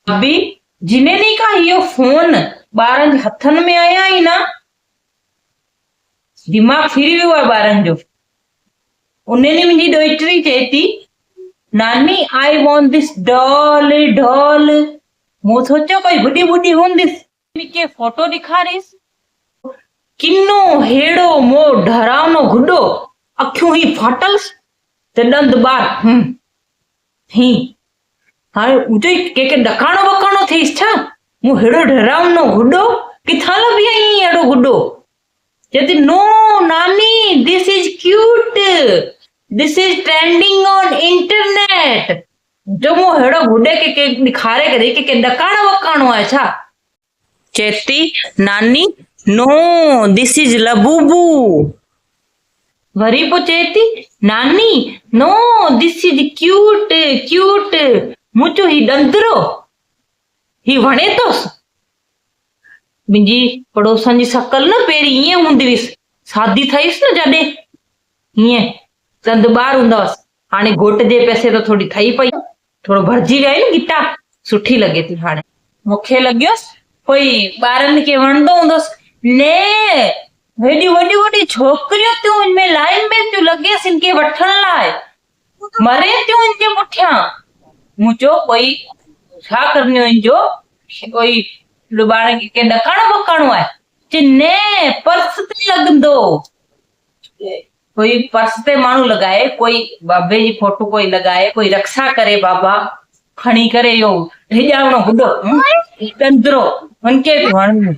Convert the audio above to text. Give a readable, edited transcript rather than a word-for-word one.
अभी जिने नहीं कहा यो फोन ॿारनि जे हथनि में आया ही ना दिमाग फिरी वियो आहे ॿारनि जो। उन ॾींहुं मुंहिंजी ॾोहिटरी चए थी नानी I want this doll doll. मूं सोचियो कोई गुॾी ॿुॾी हूंदिस के फोटो ॾेखारिस किनो हेड़ो मो डरावनो गुॾो अखियूं ही फाटल्स ते ॾंद ॿार ही हाणे के ॾकाणो वकाणो थियसि छा? मूं हेड़ो डरावनो गुॾो किथां लभी आई अहिड़ो गुॾो? चए थी नो नानी this is cute this is trending on internet. जो मूं हेड़ो गुॾे के ॾेखारे करे के ॾकाणो वकाणो आहे छा? चए थी नानी नो दिस इज लबूबू। वरी पोइ चए थी नानी नो दिस इज क्यूट क्यूट। मूं चयो ही ॾंदरो ही वणे थोसि? मुंहिंजी पड़ोसन जी शकल न पहिरीं ईअं हूंदी हुईसि शादी थियसि न जॾहिं हीअं ॾंद ॿार हूंदा हुअसि हाणे घोट जे पैसे त थोरी ठही पई थोरो भरिजी विया आहिनि गिटा सुठी लॻे थी। हाणे मूंखे लॻियोसि कोई ॿारनि खे वणंदो हूंदोसि न हेॾियूं वॾियूं वॾियूं छोकिरियूं थियूं हिनमें लाइन में थियूं लॻेसि हिनखे वठण लाइ मरे थियूं हिनजे पुठियां। मूं चयो कोई छा करणो हिनजो कोई ॿार खे ॾकाणो वकाणो आहे? चए न पर्स ते लॻंदो कोई पर्स ते माण्हू लॻाए कोई बाबे जी फोटो कोई लॻाए कोई रक्षा करे बाबा खणी करे इहो हिजावणो गुॾो ॾंदरो हुनखे वणंदो।